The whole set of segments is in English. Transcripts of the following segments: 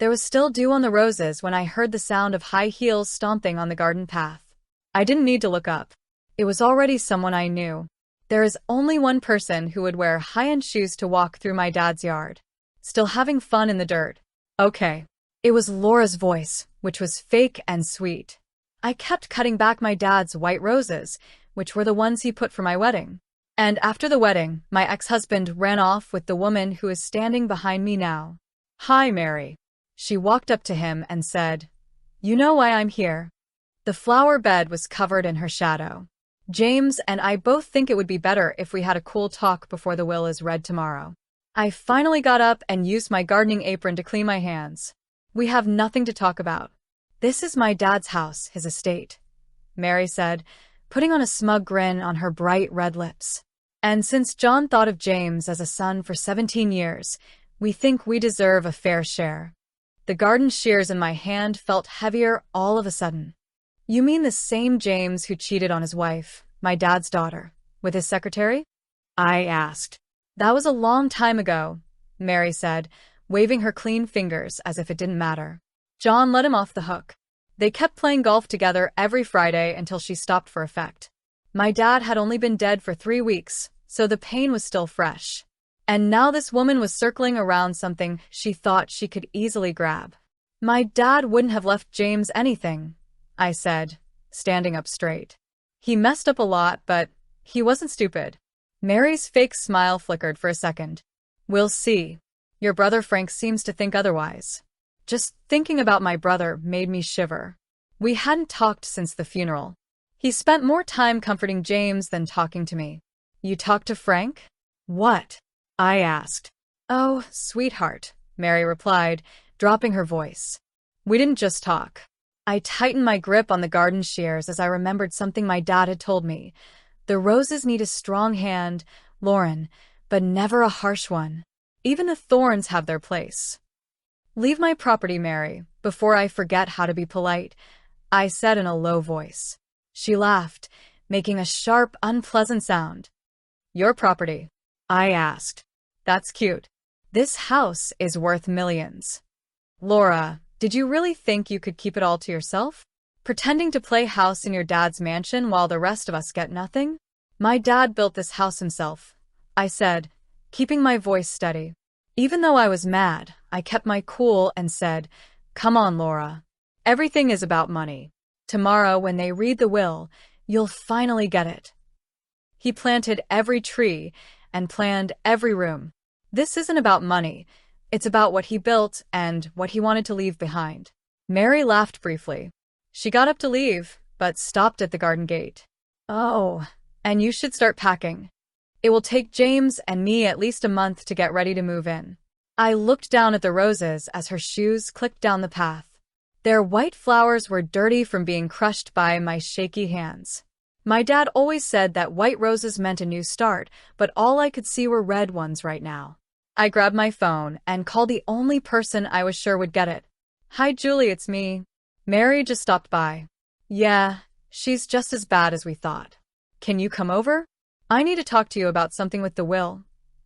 There was still dew on the roses when I heard the sound of high heels stomping on the garden path. I didn't need to look up. It was already someone I knew. There is only one person who would wear high-end shoes to walk through my dad's yard, still having fun in the dirt. Okay. It was Laura's voice, which was fake and sweet. I kept cutting back my dad's white roses, which were the ones he put for my wedding. And after the wedding, my ex-husband ran off with the woman who is standing behind me now. "Hi, Mary." She walked up to him and said, "You know why I'm here?" The flower bed was covered in her shadow. "James and I both think it would be better if we had a cool talk before the will is read tomorrow." I finally got up and used my gardening apron to clean my hands. "We have nothing to talk about. This is my dad's house, his estate," Mary said, putting on a smug grin on her bright red lips. "And since John thought of James as a son for 17 years, we think we deserve a fair share." The garden shears in my hand felt heavier all of a sudden. "You mean the same James who cheated on his wife, my dad's daughter, with his secretary?" I asked. "That was a long time ago," Mary said, waving her clean fingers as if it didn't matter. "John let him off the hook. They kept playing golf together every Friday until she stopped for effect. My dad had only been dead for 3 weeks, so the pain was still fresh. And now this woman was circling around something she thought she could easily grab. My dad wouldn't have left James anything," I said, standing up straight. "He messed up a lot, but he wasn't stupid." Mary's fake smile flickered for a second. "We'll see. Your brother Frank seems to think otherwise." Just thinking about my brother made me shiver. We hadn't talked since the funeral. He spent more time comforting James than talking to me. "You talked to Frank?" "What?" I asked. "Oh, sweetheart," Mary replied, dropping her voice. "We didn't just talk." I tightened my grip on the garden shears as I remembered something my dad had told me. The roses need a strong hand, Lauren, but never a harsh one. Even the thorns have their place. "Leave my property, Mary, before I forget how to be polite," I said in a low voice. She laughed, making a sharp, unpleasant sound. "Your property?" I asked. "That's cute. This house is worth millions." "Laura, did you really think you could keep it all to yourself? Pretending to play house in your dad's mansion while the rest of us get nothing?" "My dad built this house himself," I said, keeping my voice steady. Even though I was mad, I kept my cool and said, "Come on, Laura. Everything is about money. Tomorrow, when they read the will, you'll finally get it." He planted every tree and planned every room. This isn't about money. It's about what he built and what he wanted to leave behind. Mary laughed briefly. She got up to leave, but stopped at the garden gate. "Oh, and you should start packing. It will take James and me at least a month to get ready to move in." I looked down at the roses as her shoes clicked down the path. Their white flowers were dirty from being crushed by my shaky hands. My dad always said that white roses meant a new start, but all I could see were red ones right now. I grabbed my phone and called the only person I was sure would get it. "Hi, Julie, it's me. Mary just stopped by." "Yeah, she's just as bad as we thought. Can you come over? I need to talk to you about something with the will,"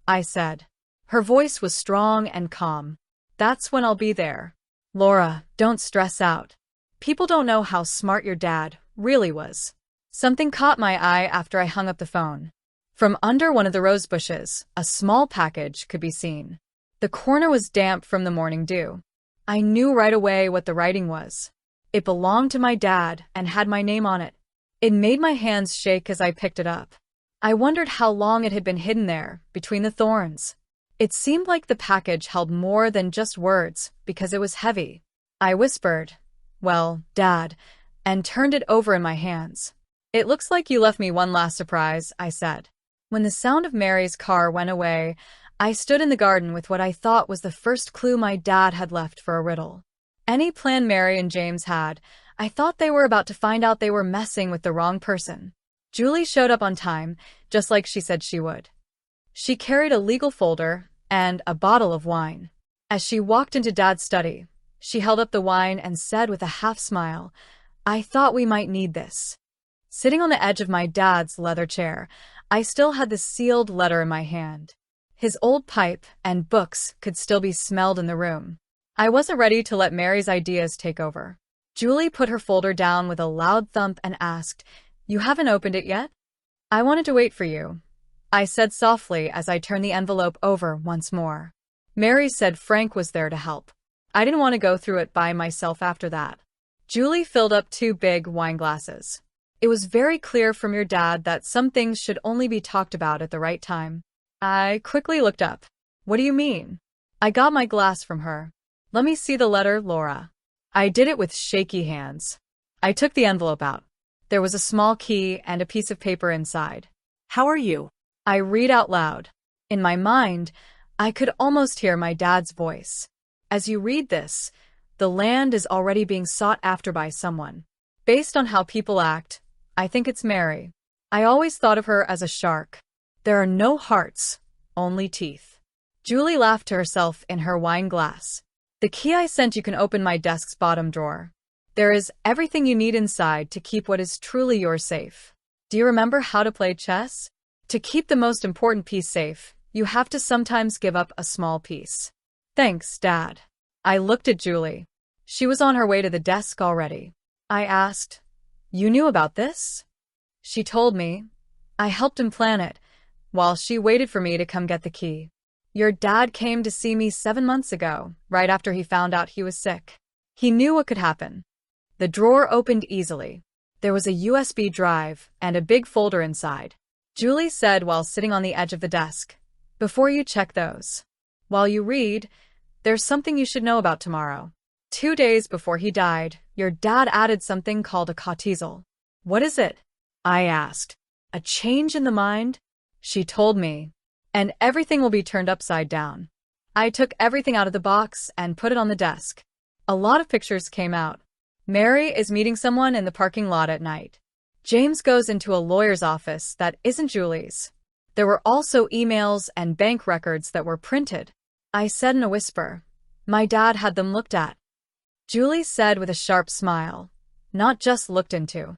I said. Her voice was strong and calm. "That's when I'll be there. Laura, don't stress out. People don't know how smart your dad really was." Something caught my eye after I hung up the phone. From under one of the rose bushes, a small package could be seen. The corner was damp from the morning dew. I knew right away what the writing was. It belonged to my dad and had my name on it. It made my hands shake as I picked it up. I wondered how long it had been hidden there, between the thorns. It seemed like the package held more than just words, because it was heavy. I whispered, "Well, Dad," and turned it over in my hands. "It looks like you left me one last surprise," I said. When the sound of Mary's car went away, I stood in the garden with what I thought was the first clue my dad had left for a riddle. Any plan Mary and James had, I thought they were about to find out they were messing with the wrong person. Julie showed up on time, just like she said she would. She carried a legal folder and a bottle of wine. As she walked into Dad's study, she held up the wine and said with a half smile, "I thought we might need this." Sitting on the edge of my dad's leather chair, I still had the sealed letter in my hand. His old pipe and books could still be smelled in the room. I wasn't ready to let Mary's ideas take over. Julie put her folder down with a loud thump and asked, "You haven't opened it yet?" "I wanted to wait for you," I said softly as I turned the envelope over once more. Mary said Frank was there to help. I didn't want to go through it by myself after that. Julie filled up 2 big wine glasses. "It was very clear from your dad that some things should only be talked about at the right time." I quickly looked up. "What do you mean?" I got my glass from her. "Let me see the letter, Laura." I did it with shaky hands. I took the envelope out. There was a small key and a piece of paper inside. "How are you?" I read out loud. In my mind, I could almost hear my dad's voice. "As you read this, the land is already being sought after by someone. Based on how people act, I think it's Mary. I always thought of her as a shark. There are no hearts, only teeth." Julie laughed to herself in her wine glass. "The key I sent you can open my desk's bottom drawer. There is everything you need inside to keep what is truly yours safe. Do you remember how to play chess? To keep the most important piece safe, you have to sometimes give up a small piece." "Thanks, Dad." I looked at Julie. She was on her way to the desk already. I asked, "You knew about this?" She told me. I helped him plan it, while she waited for me to come get the key. "Your dad came to see me 7 months ago, right after he found out he was sick. He knew what could happen." The drawer opened easily. There was a USB drive and a big folder inside. Julie said while sitting on the edge of the desk, "Before you check those, while you read, there's something you should know about tomorrow. 2 days before he died, your dad added something called a cautesil." "What is it?" I asked. "A change in the mind?" She told me. "And everything will be turned upside down." I took everything out of the box and put it on the desk. A lot of pictures came out. Mary is meeting someone in the parking lot at night. James goes into a lawyer's office that isn't Julie's. There were also emails and bank records that were printed. I said in a whisper, "My dad had them looked at." Julie said with a sharp smile, "Not just looked into.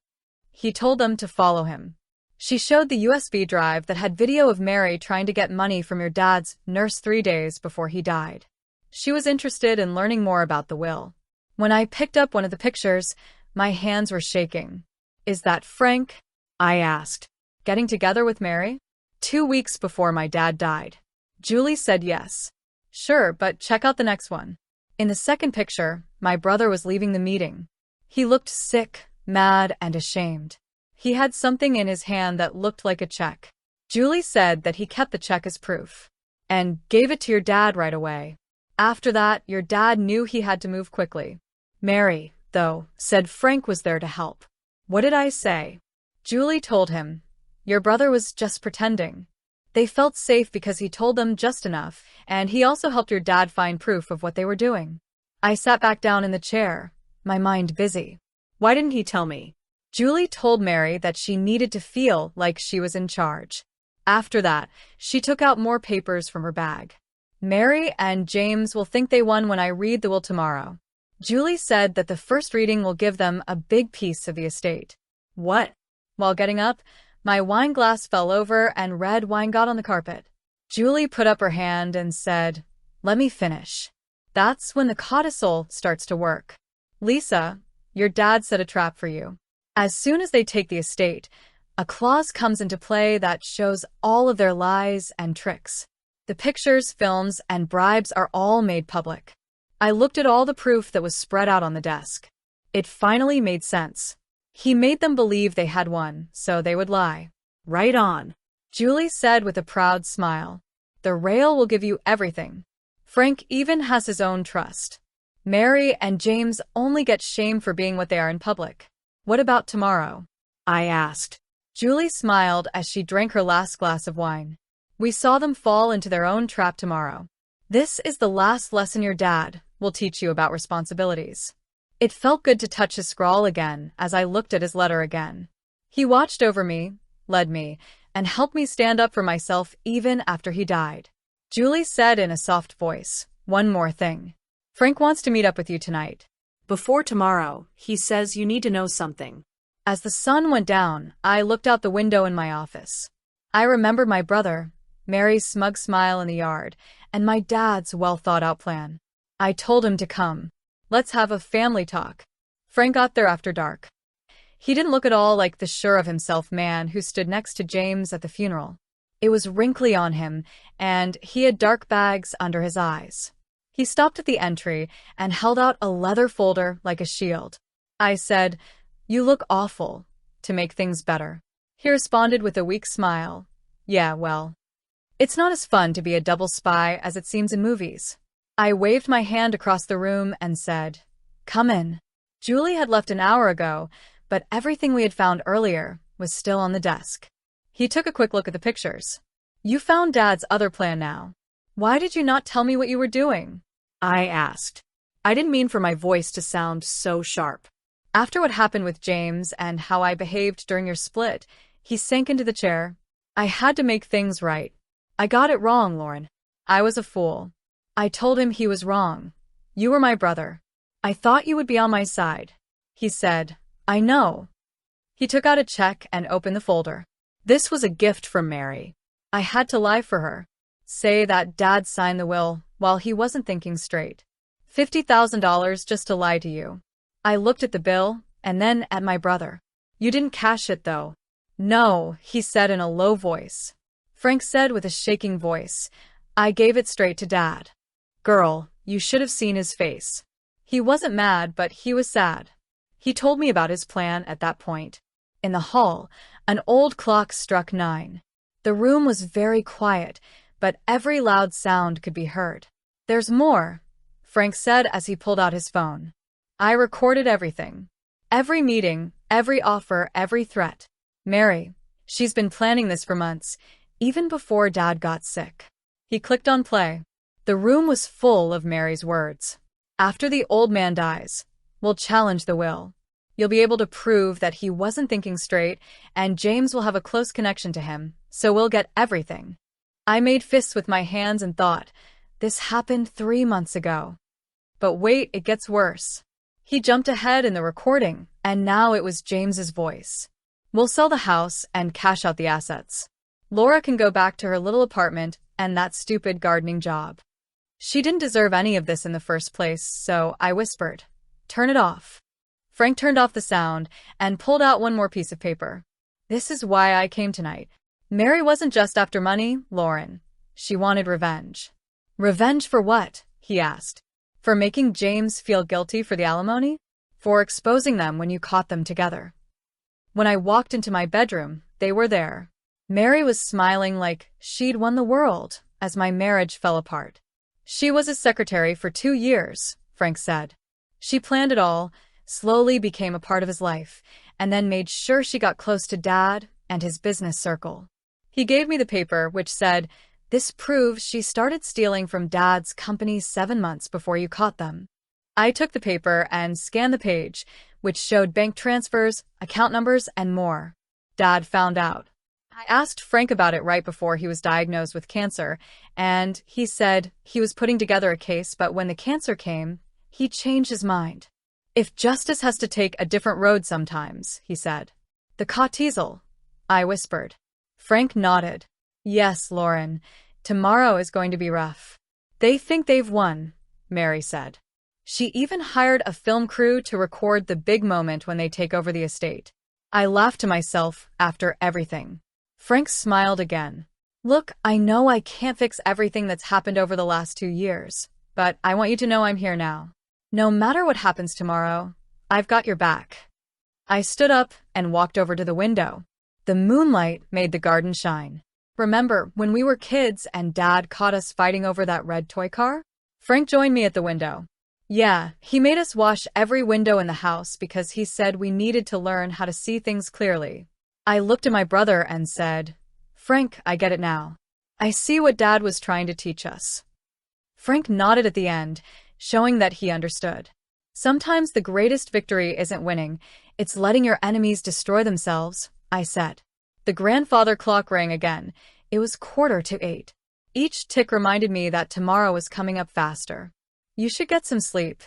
He told them to follow him." She showed the USB drive that had video of Mary trying to get money from your dad's nurse 3 days before he died. She was interested in learning more about the will. When I picked up one of the pictures, my hands were shaking. "Is that Frank?" I asked. "Getting together with Mary?" 2 weeks before my dad died. Julie said yes. "Sure, but check out the next one." In the second picture, my brother was leaving the meeting. He looked sick, mad, and ashamed. He had something in his hand that looked like a check. Julie said that he kept the check as proof and gave it to your dad right away. After that, your dad knew he had to move quickly. Mary, though, said Frank was there to help. What did I say? Julie told him, "Your brother was just pretending." They felt safe because he told them just enough, and he also helped your dad find proof of what they were doing. I sat back down in the chair, my mind busy. "Why didn't he tell me?" Julie told Mary that she needed to feel like she was in charge. After that, she took out more papers from her bag. "Mary and James will think they won when I read the will tomorrow." Julie said that the first reading will give them a big piece of the estate. What? While getting up, my wine glass fell over and red wine got on the carpet. Julie put up her hand and said, "Let me finish." That's when the codicil starts to work. "Lisa, your dad set a trap for you. As soon as they take the estate, a clause comes into play that shows all of their lies and tricks. The pictures, films, and bribes are all made public." I looked at all the proof that was spread out on the desk. It finally made sense. He made them believe they had won, so they would lie. "Right on," Julie said with a proud smile. "The rail will give you everything. Frank even has his own trust. Mary and James only get shamed for being what they are in public." "What about tomorrow?" I asked. Julie smiled as she drank her last glass of wine. "We saw them fall into their own trap tomorrow. This is the last lesson your dad will teach you about responsibilities." It felt good to touch his scrawl again as I looked at his letter again. He watched over me, led me, and helped me stand up for myself even after he died. Julie said in a soft voice, "One more thing. Frank wants to meet up with you tonight. "Before tomorrow, he says you need to know something." As the sun went down, I looked out the window in my office. I remembered my brother, Mary's smug smile in the yard, and my dad's well-thought-out plan. I told him to come. Let's have a family talk. Frank got there after dark. He didn't look at all like the sure-of-himself man who stood next to James at the funeral. It was wrinkly on him, and he had dark bags under his eyes. He stopped at the entry and held out a leather folder like a shield. I said, "You look awful," to make things better. He responded with a weak smile. "Yeah, well, it's not as fun to be a double spy as it seems in movies." I waved my hand across the room and said, "Come in." Julie had left an hour ago, but everything we had found earlier was still on the desk. He took a quick look at the pictures. "You found Dad's other plan now. Why did you not tell me what you were doing?" I asked. I didn't mean for my voice to sound so sharp. After what happened with James and how I behaved during your split, he sank into the chair. I had to make things right. I got it wrong, Lauren. I was a fool. I told him he was wrong. You were my brother. I thought you would be on my side. He said, "I know." He took out a check and opened the folder. This was a gift from Mary. I had to lie for her. Say that Dad signed the will while he wasn't thinking straight. $50,000 just to lie to you. I looked at the bill and then at my brother. "You didn't cash it, though." "No," he said in a low voice. Frank said with a shaking voice, "I gave it straight to Dad." Girl, you should have seen his face. He wasn't mad, but he was sad. He told me about his plan at that point. In the hall, an old clock struck 9. The room was very quiet, but every loud sound could be heard. "There's more," Frank said as he pulled out his phone. I recorded everything. Every meeting, every offer, every threat. Mary, she's been planning this for months, even before Dad got sick. He clicked on play. The room was full of Mary's words. "After the old man dies, we'll challenge the will. You'll be able to prove that he wasn't thinking straight, and James will have a close connection to him, so we'll get everything." I made fists with my hands and thought, this happened 3 months ago. But wait, it gets worse. He jumped ahead in the recording, and now it was James's voice. "We'll sell the house and cash out the assets. Laura can go back to her little apartment and that stupid gardening job. She didn't deserve any of this in the first place, so I whispered, 'Turn it off.'" Frank turned off the sound and pulled out one more piece of paper. "This is why I came tonight. Mary wasn't just after money, Lauren. She wanted revenge." "Revenge for what?" he asked. "For making James feel guilty for the alimony? For exposing them when you caught them together?" When I walked into my bedroom, they were there. Mary was smiling like she'd won the world as my marriage fell apart. "She was his secretary for 2 years, Frank said. She planned it all, slowly became a part of his life, and then made sure she got close to Dad and his business circle." He gave me the paper, which said, "This proves she started stealing from Dad's company 7 months before you caught them." I took the paper and scanned the page, which showed bank transfers, account numbers, and more. Dad found out. I asked Frank about it right before he was diagnosed with cancer, and he said he was putting together a case, but when the cancer came, he changed his mind. "If justice has to take a different road sometimes," he said. "The Cautezel," I whispered. Frank nodded. "Yes, Lauren, tomorrow is going to be rough." "They think they've won," Mary said. "She even hired a film crew to record the big moment when they take over the estate." I laughed to myself after everything. Frank smiled again. "Look, I know I can't fix everything that's happened over the last 2 years, but I want you to know I'm here now. No matter what happens tomorrow, I've got your back." I stood up and walked over to the window. The moonlight made the garden shine. "Remember when we were kids and Dad caught us fighting over that red toy car?" Frank joined me at the window. "Yeah, he made us wash every window in the house because he said we needed to learn how to see things clearly." I looked at my brother and said, "Frank, I get it now. I see what Dad was trying to teach us." Frank nodded at the end, showing that he understood. "Sometimes the greatest victory isn't winning, it's letting your enemies destroy themselves," I said. The grandfather clock rang again. It was 7:45. Each tick reminded me that tomorrow was coming up faster. "You should get some sleep,"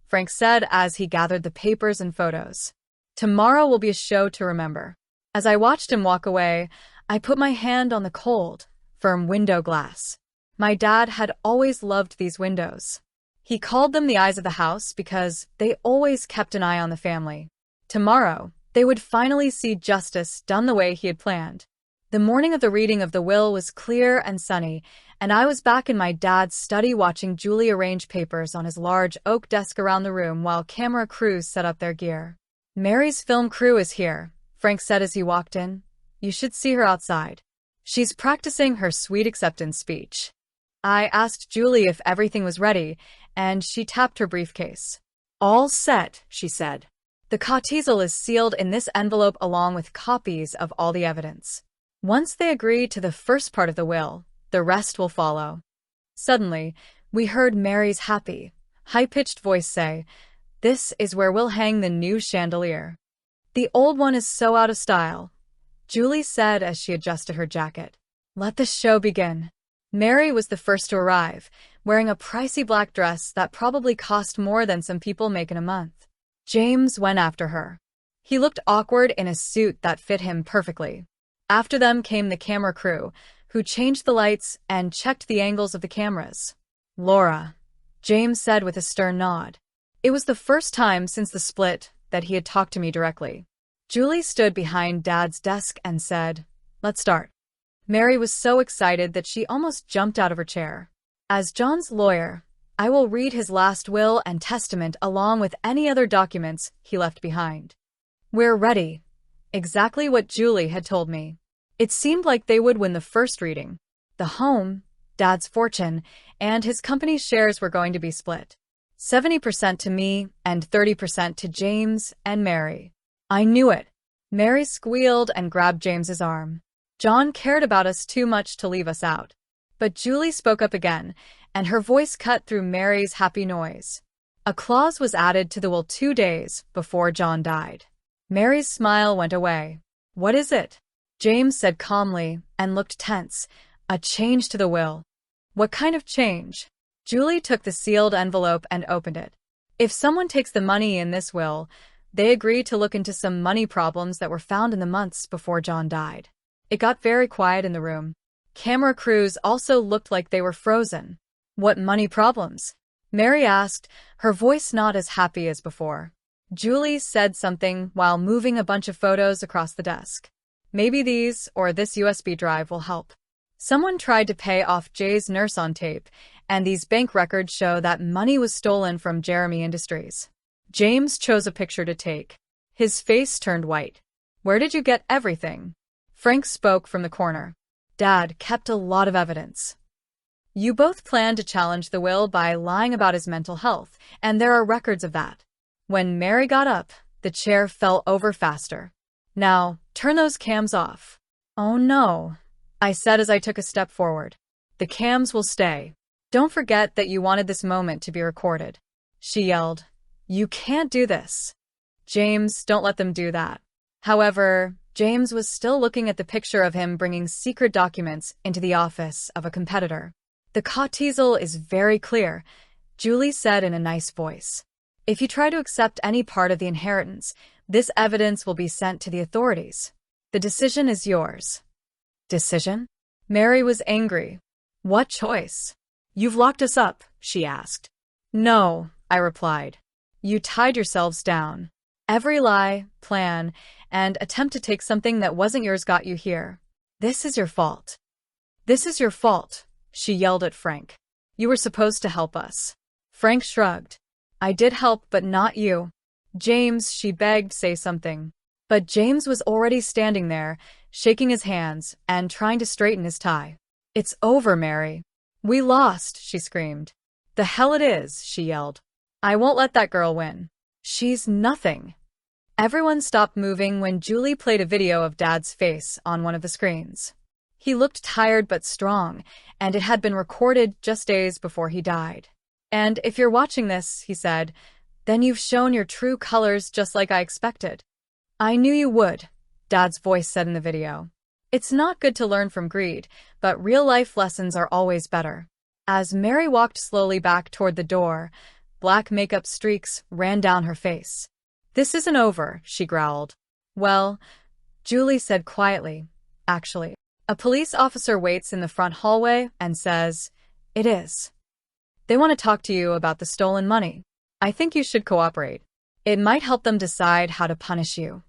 Frank said as he gathered the papers and photos. "Tomorrow will be a show to remember." As I watched him walk away, I put my hand on the cold, firm window glass. My dad had always loved these windows. He called them the eyes of the house because they always kept an eye on the family. Tomorrow, they would finally see justice done the way he had planned. The morning of the reading of the will was clear and sunny, and I was back in my dad's study watching Julie arrange papers on his large oak desk around the room while camera crews set up their gear. "Mary's film crew is here," Frank said as he walked in. "You should see her outside. She's practicing her sweet acceptance speech." I asked Julie if everything was ready, and she tapped her briefcase. "All set," she said. "The codicil is sealed in this envelope along with copies of all the evidence. Once they agree to the first part of the will, the rest will follow." Suddenly, we heard Mary's happy, high-pitched voice say, "This is where we'll hang the new chandelier. The old one is so out of style," Julie said as she adjusted her jacket. "Let the show begin." Mary was the first to arrive, wearing a pricey black dress that probably cost more than some people make in a month. James went after her. He looked awkward in a suit that fit him perfectly. After them came the camera crew, who changed the lights and checked the angles of the cameras. "Laura," James said with a stern nod. It was the first time since the split that he had talked to me directly. Julie stood behind Dad's desk and said, "Let's start." Mary was so excited that she almost jumped out of her chair. "As John's lawyer, I will read his last will and testament along with any other documents he left behind." "We're ready." Exactly what Julie had told me. It seemed like they would win the first reading. The home, Dad's fortune, and his company's shares were going to be split. 70% to me and 30% to James and Mary. I knew it. Mary squealed and grabbed James's arm. John cared about us too much to leave us out. But Julie spoke up again, and her voice cut through Mary's happy noise. A clause was added to the will 2 days before John died. Mary's smile went away. "What is it?" James said calmly and looked tense. "A change to the will." "What kind of change?" Julie took the sealed envelope and opened it. "If someone takes the money in this will, they agree to look into some money problems that were found in the months before John died." It got very quiet in the room. Camera crews also looked like they were frozen. "What money problems?" Mary asked, her voice not as happy as before. Julie said something while moving a bunch of photos across the desk. "Maybe these or this USB drive will help. Someone tried to pay off Jay's nurse on tape, and these bank records show that money was stolen from Jeremy Industries." James chose a picture to take. His face turned white. "Where did you get everything?" Frank spoke from the corner. "Dad kept a lot of evidence. You both planned to challenge the will by lying about his mental health, and there are records of that." When Mary got up, the chair fell over faster. "Now, turn those cams off." "Oh no," I said as I took a step forward. "The cams will stay. Don't forget that you wanted this moment to be recorded." She yelled, "You can't do this." "James, don't let them do that." However, James was still looking at the picture of him bringing secret documents into the office of a competitor. "The codicil is very clear," Julie said in a nice voice. "If you try to accept any part of the inheritance, this evidence will be sent to the authorities. The decision is yours." "Decision?" Mary was angry. "What choice?" "You've locked us up," she asked. "No," I replied. "You tied yourselves down. Every lie, plan, and attempt to take something that wasn't yours got you here. This is your fault." "This is your fault," she yelled at Frank. "You were supposed to help us." Frank shrugged. "I did help, but not you." "James," she begged, "say something." But James was already standing there, shaking his hands and trying to straighten his tie. "It's over, Mary." "We lost," she screamed. "The hell it is," she yelled. "I won't let that girl win. She's nothing." Everyone stopped moving when Julie played a video of Dad's face on one of the screens. He looked tired but strong, and it had been recorded just days before he died. "And if you're watching this," he said, "then you've shown your true colors just like I expected." "I knew you would," Dad's voice said in the video. "It's not good to learn from greed, but real-life lessons are always better." As Mary walked slowly back toward the door, black makeup streaks ran down her face. "This isn't over," she growled. "Well," Julie said quietly, "actually. A police officer waits in the front hallway and says, 'It is.'" They want to talk to you about the stolen money. I think you should cooperate. It might help them decide how to punish you."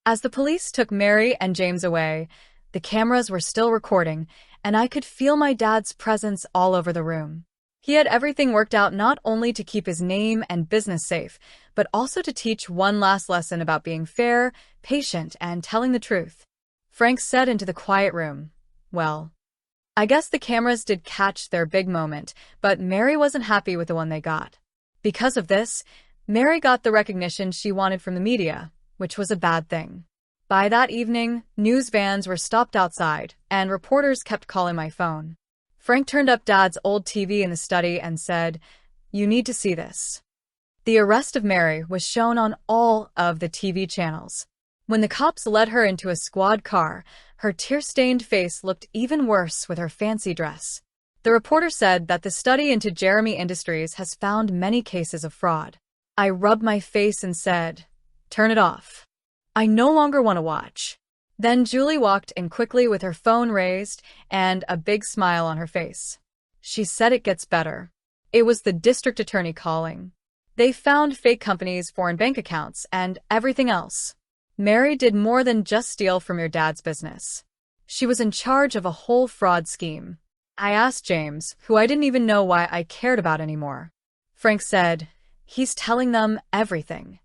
As the police took Mary and James away, the cameras were still recording, and I could feel my dad's presence all over the room. He had everything worked out not only to keep his name and business safe, but also to teach one last lesson about being fair, patient, and telling the truth. Frank said into the quiet room, "Well, I guess the cameras did catch their big moment, but Mary wasn't happy with the one they got. Because of this, Mary got the recognition she wanted from the media, which was a bad thing." By that evening, news vans were stopped outside, and reporters kept calling my phone. Frank turned up Dad's old TV in the study and said, "You need to see this." The arrest of Mary was shown on all of the TV channels. When the cops led her into a squad car, her tear-stained face looked even worse with her fancy dress. The reporter said that the study into Jeremy Industries has found many cases of fraud. I rubbed my face and said, "Turn it off. I no longer want to watch." Then Julie walked in quickly with her phone raised and a big smile on her face. She said, "It gets better." It was the district attorney calling. They found fake companies, foreign bank accounts, and everything else. Mary did more than just steal from your dad's business. She was in charge of a whole fraud scheme. I asked James, who I didn't even know why I cared about anymore. Frank said, "He's telling them everything."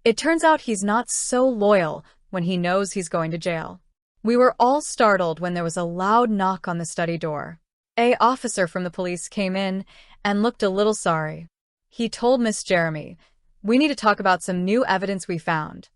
It turns out he's not so loyal when he knows he's going to jail. We were all startled when there was a loud knock on the study door. An officer from the police came in and looked a little sorry. He told Miss Jeremy, "We need to talk about some new evidence we found."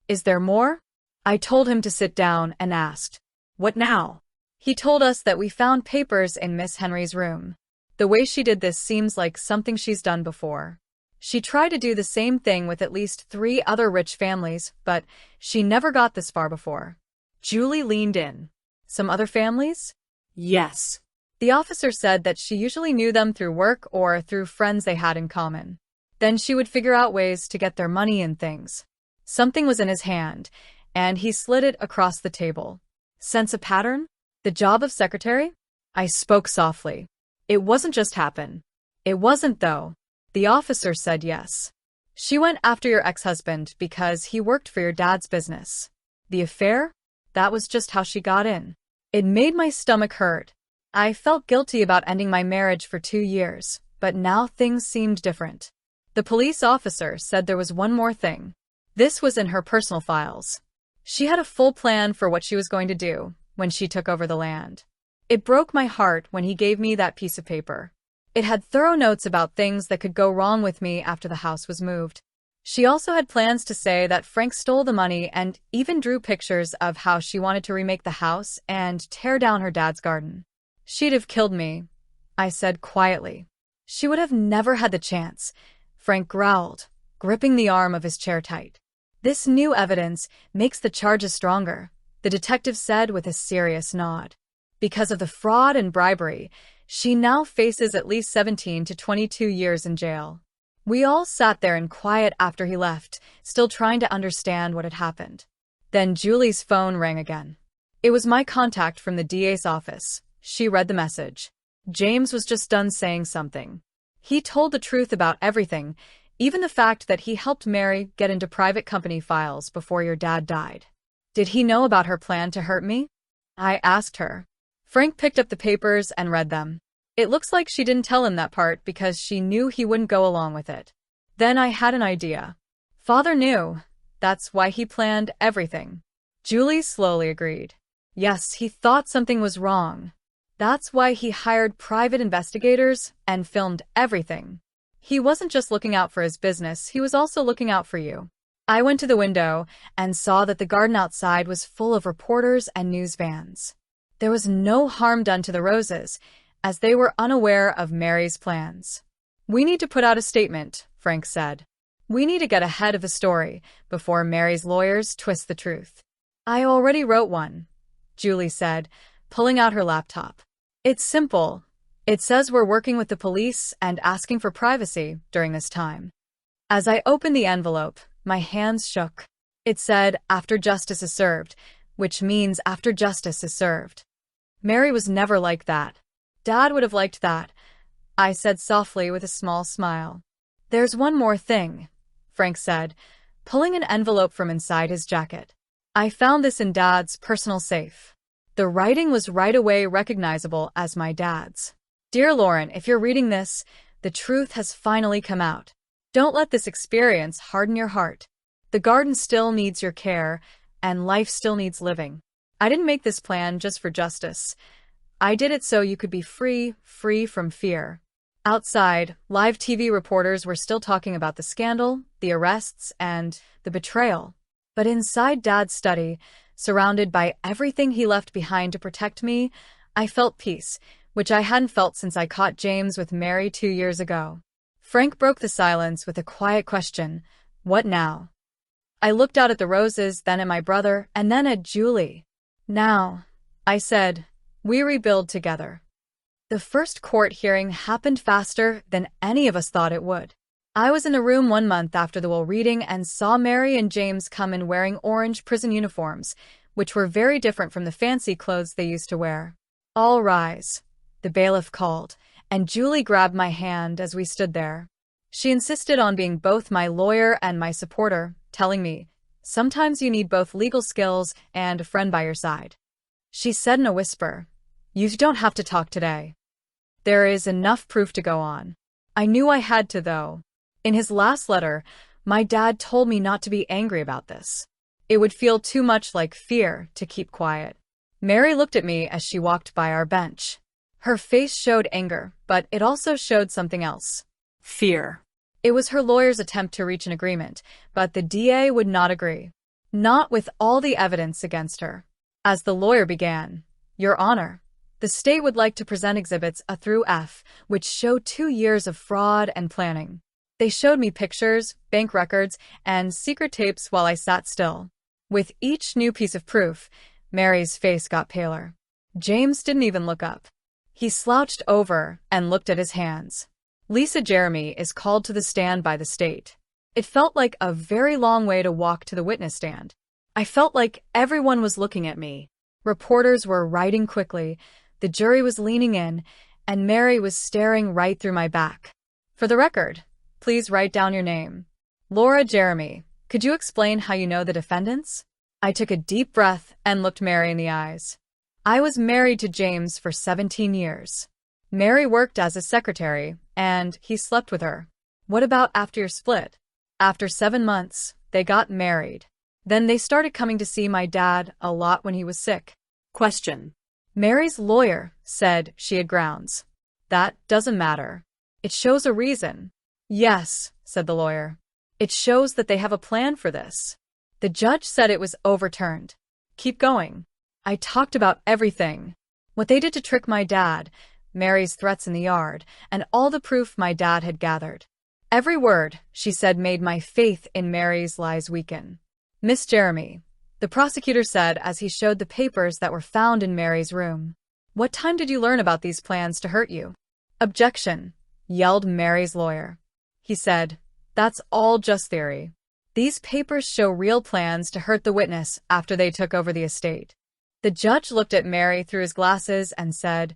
"Is there more?" I told him to sit down and asked, "What now?" He told us that we found papers in Miss Henry's room. The way she did this seems like something she's done before. She tried to do the same thing with at least 3 other rich families, but she never got this far before. Julie leaned in. "Some other families?" Yes. The officer said that she usually knew them through work or through friends they had in common. Then she would figure out ways to get their money and things. Something was in his hand, and he slid it across the table. "Sense a pattern? The job of secretary?" I spoke softly. "It wasn't just happen." "It wasn't, though." The officer said yes. "She went after your ex-husband because he worked for your dad's business. The affair? That was just how she got in." It made my stomach hurt. I felt guilty about ending my marriage for 2 years, but now things seemed different. The police officer said there was one more thing. This was in her personal files. She had a full plan for what she was going to do when she took over the land. It broke my heart when he gave me that piece of paper. It had thorough notes about things that could go wrong with me after the house was moved. She also had plans to say that Frank stole the money and even drew pictures of how she wanted to remake the house and tear down her dad's garden. "She'd have killed me," I said quietly. "She would have never had the chance," Frank growled, gripping the arm of his chair tight. "This new evidence makes the charges stronger," the detective said with a serious nod. "Because of the fraud and bribery, she now faces at least 17 to 22 years in jail." We all sat there in quiet after he left, still trying to understand what had happened. Then Julie's phone rang again. It was my contact from the DA's office. She read the message. James was just done saying something. He told the truth about everything, even the fact that he helped Mary get into private company files before your dad died. "Did he know about her plan to hurt me?" I asked her. Frank picked up the papers and read them. It looks like she didn't tell him that part because she knew he wouldn't go along with it. Then I had an idea. Father knew. That's why he planned everything. Julie slowly agreed. Yes, he thought something was wrong. That's why he hired private investigators and filmed everything. He wasn't just looking out for his business, he was also looking out for you. I went to the window and saw that the garden outside was full of reporters and news vans. There was no harm done to the roses, as they were unaware of Mary's plans. "We need to put out a statement," Frank said. "We need to get ahead of the story before Mary's lawyers twist the truth." "I already wrote one," Julie said, pulling out her laptop. "It's simple. It says we're working with the police and asking for privacy during this time." As I opened the envelope, my hands shook. It said, "After justice is served," which means after justice is served. Mary was never like that. Dad would have liked that. I said softly with a small smile. There's one more thing, Frank said, pulling an envelope from inside his jacket. I found this in Dad's personal safe. The writing was right away recognizable as my dad's. Dear Lauren, if you're reading this, the truth has finally come out. Don't let this experience harden your heart. The garden still needs your care, and life still needs living. I didn't make this plan just for justice. I did it so you could be free from fear. Outside, live TV reporters were still talking about the scandal, the arrests, and the betrayal. But inside Dad's study, surrounded by everything he left behind to protect me, I felt peace, which I hadn't felt since I caught James with Mary 2 years ago. Frank broke the silence with a quiet question. What now? I looked out at the roses, then at my brother, and then at Julie. Now, I said, we rebuild together. The first court hearing happened faster than any of us thought it would. I was in a room 1 month after the will reading and saw Mary and James come in wearing orange prison uniforms, which were very different from the fancy clothes they used to wear. All rise, the bailiff called, and Julie grabbed my hand as we stood there. She insisted on being both my lawyer and my supporter, telling me, sometimes you need both legal skills and a friend by your side. She said in a whisper, you don't have to talk today. There is enough proof to go on. I knew I had to, though. In his last letter, my dad told me not to be angry about this. It would feel too much like fear to keep quiet. Mary looked at me as she walked by our bench. Her face showed anger, but it also showed something else. Fear. It was her lawyer's attempt to reach an agreement, but the DA would not agree. Not with all the evidence against her. As the lawyer began, Your Honor, the state would like to present exhibits A through F, which show 2 years of fraud and planning. They showed me pictures, bank records, and secret tapes while I sat still. With each new piece of proof, Mary's face got paler. James didn't even look up. He slouched over and looked at his hands. Lisa Jeremy is called to the stand by the state. It felt like a very long way to walk to the witness stand. I felt like everyone was looking at me. Reporters were writing quickly, the jury was leaning in, and Mary was staring right through my back. For the record, please write down your name. Laura Jeremy, could you explain how you know the defendants? I took a deep breath and looked Mary in the eyes. I was married to James for 17 years. Mary worked as a secretary, and he slept with her. What about after your split? After 7 months, they got married. Then they started coming to see my dad a lot when he was sick. Question. Mary's lawyer said she had grounds. That doesn't matter. It shows a reason. Yes, said the lawyer. It shows that they have a plan for this. The judge said it was overturned. Keep going. I talked about everything. What they did to trick my dad, Mary's threats in the yard, and all the proof my dad had gathered. Every word she said made my faith in Mary's lies weaken. Miss Jeremy, the prosecutor said as he showed the papers that were found in Mary's room. What time did you learn about these plans to hurt you? Objection, yelled Mary's lawyer. He said, that's all just theory. These papers show real plans to hurt the witness after they took over the estate. The judge looked at Mary through his glasses and said,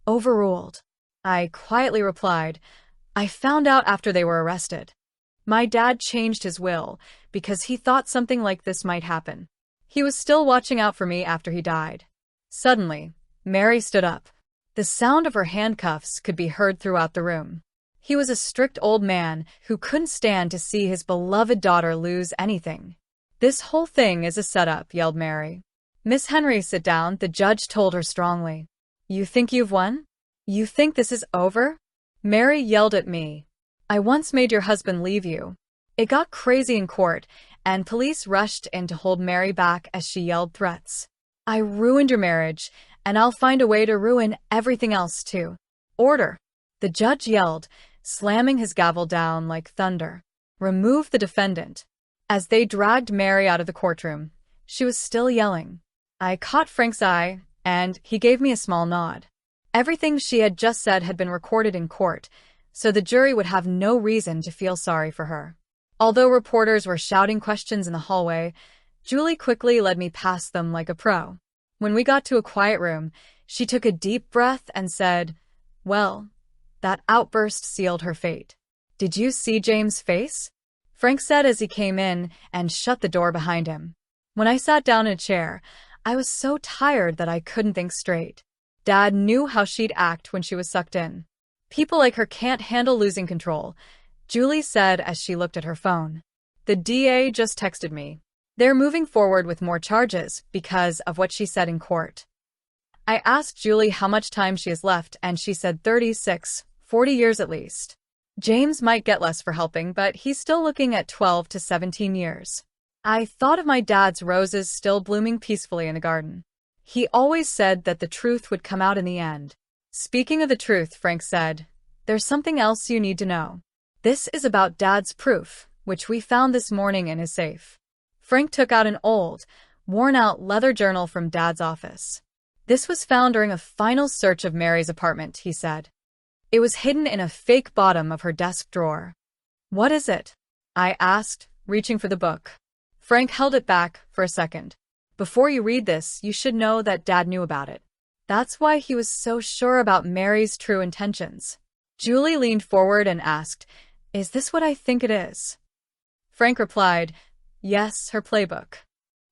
overruled. I quietly replied, I found out after they were arrested. My dad changed his will because he thought something like this might happen. He was still watching out for me after he died. Suddenly, Mary stood up. The sound of her handcuffs could be heard throughout the room. He was a strict old man who couldn't stand to see his beloved daughter lose anything. This whole thing is a setup, yelled Mary. Miss Henry, sit down, the judge told her strongly. You think you've won? You think this is over? Mary yelled at me. I once made your husband leave you. It got crazy in court, and police rushed in to hold Mary back as she yelled threats. I ruined your marriage, and I'll find a way to ruin everything else too. Order, the judge yelled, slamming his gavel down like thunder. Remove the defendant. As they dragged Mary out of the courtroom, she was still yelling. I caught Frank's eye, and he gave me a small nod. Everything she had just said had been recorded in court, so the jury would have no reason to feel sorry for her. Although reporters were shouting questions in the hallway, Julie quickly led me past them like a pro. When we got to a quiet room, she took a deep breath and said, well, That outburst sealed her fate. Did you see James' face? Frank said as he came in and shut the door behind him. When I sat down in a chair, I was so tired that I couldn't think straight. Dad knew how she'd act when she was sucked in. People like her can't handle losing control, Julie said as she looked at her phone. The DA just texted me. They're moving forward with more charges because of what she said in court. I asked Julie how much time she has left and she said 36, 40 years at least. James might get less for helping, but he's still looking at 12 to 17 years. I thought of my dad's roses still blooming peacefully in the garden. He always said that the truth would come out in the end. Speaking of the truth, Frank said, there's something else you need to know. This is about Dad's proof, which we found this morning in his safe. Frank took out an old, worn-out leather journal from Dad's office. This was found during a final search of Mary's apartment, he said. It was hidden in a fake bottom of her desk drawer. What is it? I asked, reaching for the book. Frank held it back for a second. Before you read this, you should know that Dad knew about it. That's why he was so sure about Mary's true intentions. Julie leaned forward and asked, Is this what I think it is? Frank replied, Yes, her playbook.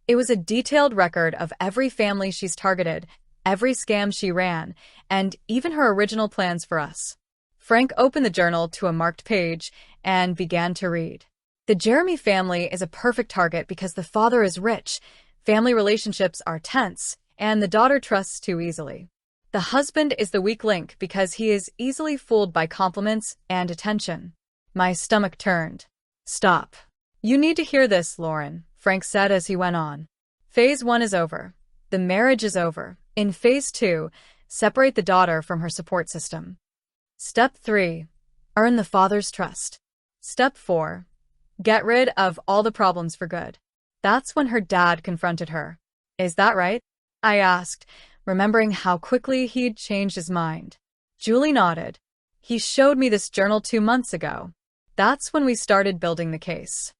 It was a detailed record of every family she's targeted, every scam she ran, and even her original plans for us. Frank opened the journal to a marked page and began to read. The Jeremy family is a perfect target because the father is rich, family relationships are tense, and the daughter trusts too easily. The husband is the weak link because he is easily fooled by compliments and attention. My stomach turned. Stop. You need to hear this, Lauren, Frank said as he went on. Phase 1 is over. The marriage is over. In Phase 2, separate the daughter from her support system. Step 3, earn the father's trust. Step 4, get rid of all the problems for good. That's when her dad confronted her. Is that right? I asked, remembering how quickly he'd changed his mind. Julie nodded. He showed me this journal 2 months ago. That's when we started building the case.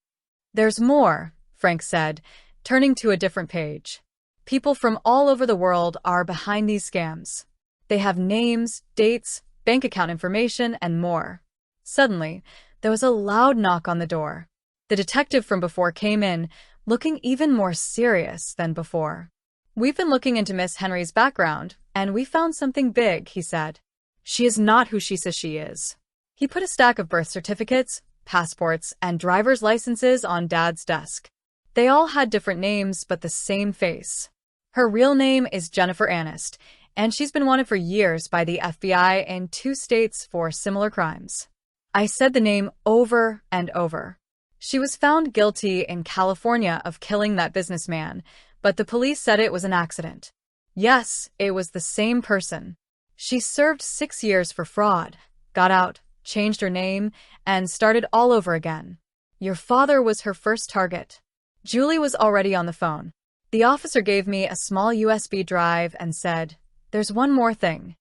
There's more, Frank said, turning to a different page. People from all over the world are behind these scams. They have names, dates, bank account information, and more. Suddenly, there was a loud knock on the door. The detective from before came in, looking even more serious than before. We've been looking into Miss Henry's background, and we found something big, he said. She is not who she says she is. He put a stack of birth certificates, passports, and driver's licenses on Dad's desk. They all had different names, but the same face. Her real name is Jennifer Aniston, and she's been wanted for years by the FBI in 2 states for similar crimes. I said the name over and over. She was found guilty in California of killing that businessman, but the police said it was an accident. Yes, it was the same person. She served 6 years for fraud, got out, changed her name, and started all over again. Your father was her first target. Julie was already on the phone. The officer gave me a small USB drive and said, There's one more thing.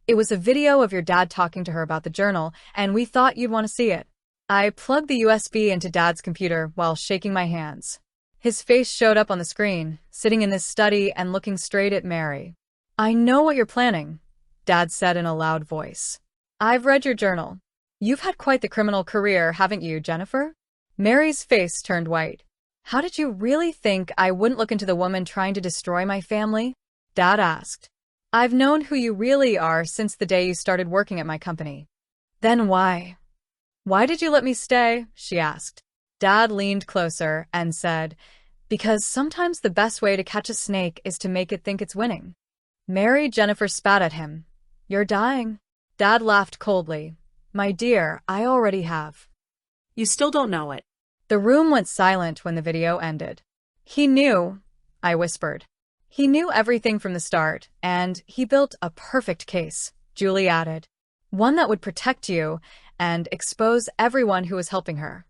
It was a video of your dad talking to her about the journal, and we thought you'd want to see it. I plugged the USB into Dad's computer while shaking my hands. His face showed up on the screen, sitting in this study and looking straight at Mary. I know what you're planning, Dad said in a loud voice. I've read your journal. You've had quite the criminal career, haven't you, Jennifer? Mary's face turned white. How did you really think I wouldn't look into the woman trying to destroy my family? Dad asked. I've known who you really are since the day you started working at my company. Then why? Why did you let me stay? She asked. Dad leaned closer and said, Because sometimes the best way to catch a snake is to make it think it's winning. Jennifer spat at him. You're dying. Dad laughed coldly. My dear, I already have. You still don't know it. The room went silent when the video ended. He knew, I whispered. He knew everything from the start, and he built a perfect case, Julie added. One that would protect you and expose everyone who was helping her.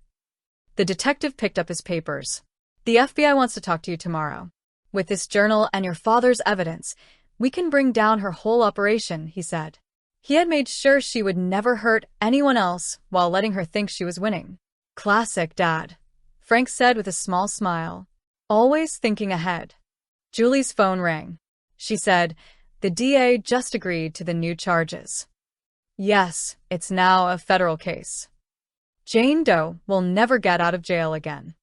The detective picked up his papers. The FBI wants to talk to you tomorrow. With this journal and your father's evidence, we can bring down her whole operation, he said. He had made sure she would never hurt anyone else while letting her think she was winning. Classic Dad, Frank said with a small smile. Always thinking ahead. Julie's phone rang. She said, The DA just agreed to the new charges. Yes, it's now a federal case. Jane Doe will never get out of jail again.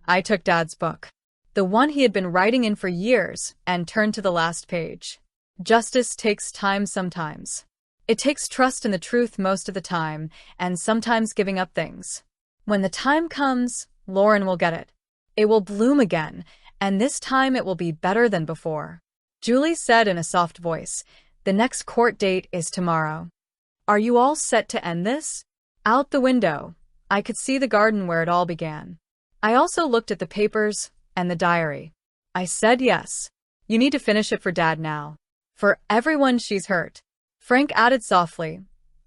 I took Dad's book, the one he had been writing in for years, and turned to the last page. Justice takes time sometimes. It takes trust in the truth most of the time, and sometimes giving up things. When the time comes, Lauren will get it. It will bloom again, and this time it will be better than before. Julie said in a soft voice, "The next court date is tomorrow." Are you all set to end this? Out the window, I could see the garden where it all began. I also looked at the papers and the diary. I said yes. You need to finish it for Dad now. For everyone she's hurt. Frank added softly.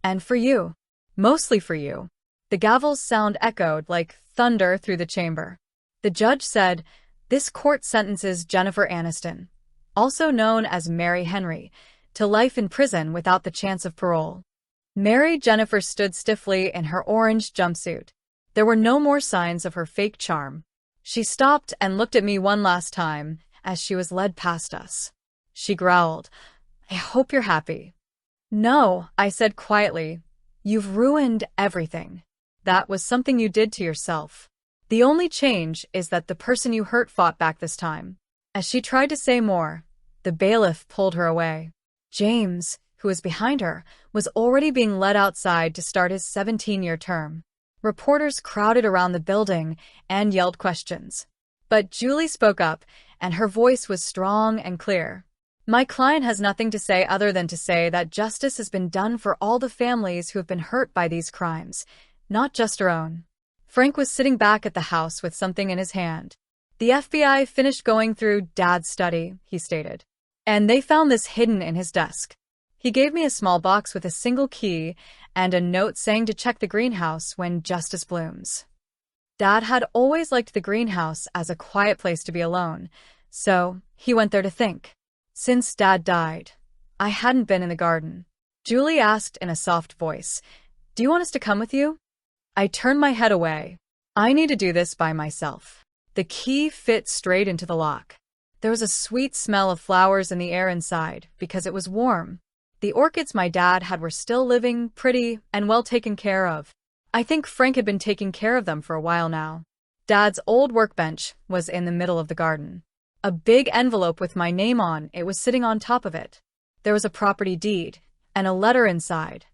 And for you. Mostly for you. The gavel's sound echoed like thunder through the chamber. The judge said, "This court sentences Jennifer Aniston, also known as Mary Henry, to life in prison without the chance of parole." Mary Jennifer stood stiffly in her orange jumpsuit. There were no more signs of her fake charm. She stopped and looked at me one last time as she was led past us. She growled, "I hope you're happy." "No," I said quietly. "You've ruined everything. That was something you did to yourself. The only change is that the person you hurt fought back this time." As she tried to say more, the bailiff pulled her away. James, who was behind her, was already being led outside to start his 17-year term. Reporters crowded around the building and yelled questions. But Julie spoke up, and her voice was strong and clear. "My client has nothing to say other than to say that justice has been done for all the families who have been hurt by these crimes, not just her own." Frank was sitting back at the house with something in his hand. "The FBI finished going through Dad's study," he stated. "And they found this hidden in his desk." He gave me a small box with a single key and a note saying to check the greenhouse when justice blooms. Dad had always liked the greenhouse as a quiet place to be alone, so he went there to think. Since Dad died, I hadn't been in the garden. Julie asked in a soft voice, "Do you want us to come with you?" I turned my head away. I need to do this by myself. The key fit straight into the lock. There was a sweet smell of flowers in the air inside because it was warm. The orchids my dad had were still living, pretty, and well taken care of. I think Frank had been taking care of them for a while now. Dad's old workbench was in the middle of the garden. A big envelope with my name on it was sitting on top of it. There was a property deed and a letter inside.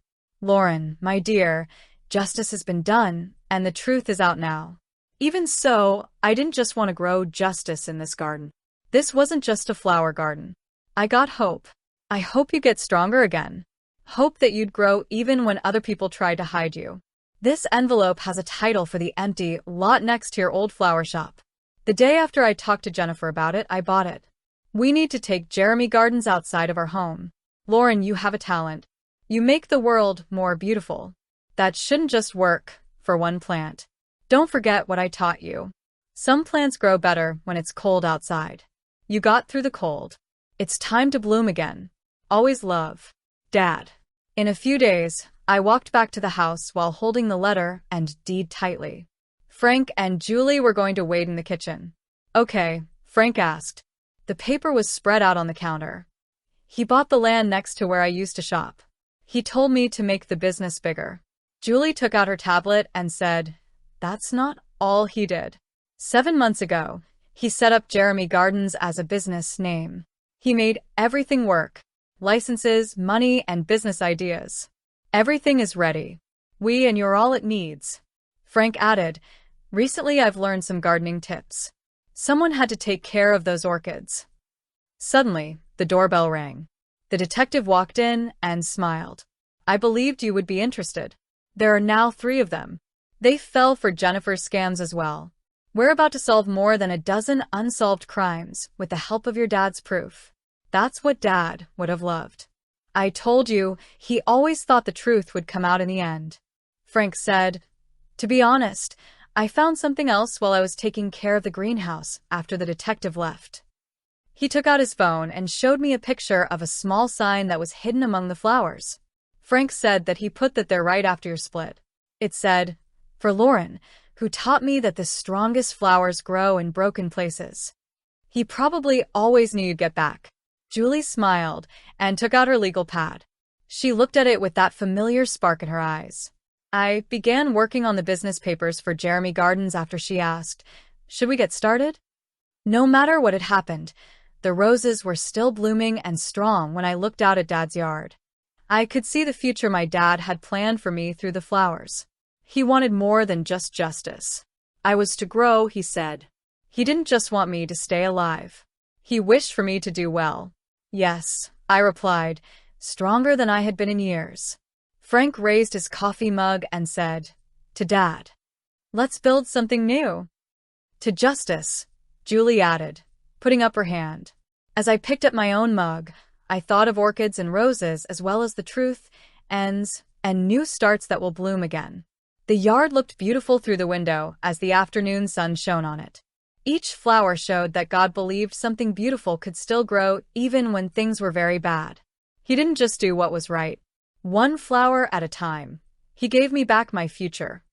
"Lauren, my dear, justice has been done, and the truth is out now." Even so, I didn't just want to grow justice in this garden. This wasn't just a flower garden. I got hope. I hope you get stronger again. Hope that you'd grow even when other people tried to hide you. This envelope has a title for the empty lot next to your old flower shop. The day after I talked to Jennifer about it, I bought it. We need to take Jeremy Gardens outside of our home. Lauren, you have a talent. You make the world more beautiful. That shouldn't just work for one plant. Don't forget what I taught you. Some plants grow better when it's cold outside. You got through the cold. It's time to bloom again. Always love, Dad. In a few days, I walked back to the house while holding the letter and deed tightly. Frank and Julie were going to wait in the kitchen. "Okay," Frank asked. The paper was spread out on the counter. He bought the land next to where I used to shop. He told me to make the business bigger. Julie took out her tablet and said, "That's not all he did. 7 months ago, he set up Jeremy Gardens as a business name. He made everything work. Licenses, money, and business ideas. Everything is ready. And you're all it needs." Frank added, "Recently I've learned some gardening tips. Someone had to take care of those orchids." Suddenly, the doorbell rang. The detective walked in and smiled. "I believed you would be interested. There are now 3 of them. They fell for Jennifer's scams as well. We're about to solve more than a dozen unsolved crimes with the help of your dad's proof. That's what Dad would have loved. I told you, he always thought the truth would come out in the end." Frank said, "To be honest, I found something else while I was taking care of the greenhouse after the detective left." He took out his phone and showed me a picture of a small sign that was hidden among the flowers. Frank said that he put that there right after your split. It said, "For Lauren, who taught me that the strongest flowers grow in broken places." He probably always knew you'd get back. Julie smiled and took out her legal pad. She looked at it with that familiar spark in her eyes. I began working on the business papers for Jeremy Gardens after she asked, "Should we get started?" No matter what had happened, the roses were still blooming and strong when I looked out at Dad's yard. I could see the future my dad had planned for me through the flowers. He wanted more than just justice. I was to grow, he said. He didn't just want me to stay alive. He wished for me to do well. Yes, I replied, stronger than I had been in years. Frank raised his coffee mug and said, "To Dad. Let's build something new." "To justice," Julie added, putting up her hand. As I picked up my own mug, I thought of orchids and roses as well as the truth, ends, and new starts that will bloom again. The yard looked beautiful through the window as the afternoon sun shone on it. Each flower showed that God believed something beautiful could still grow even when things were very bad. He didn't just do what was right. One flower at a time. He gave me back my future.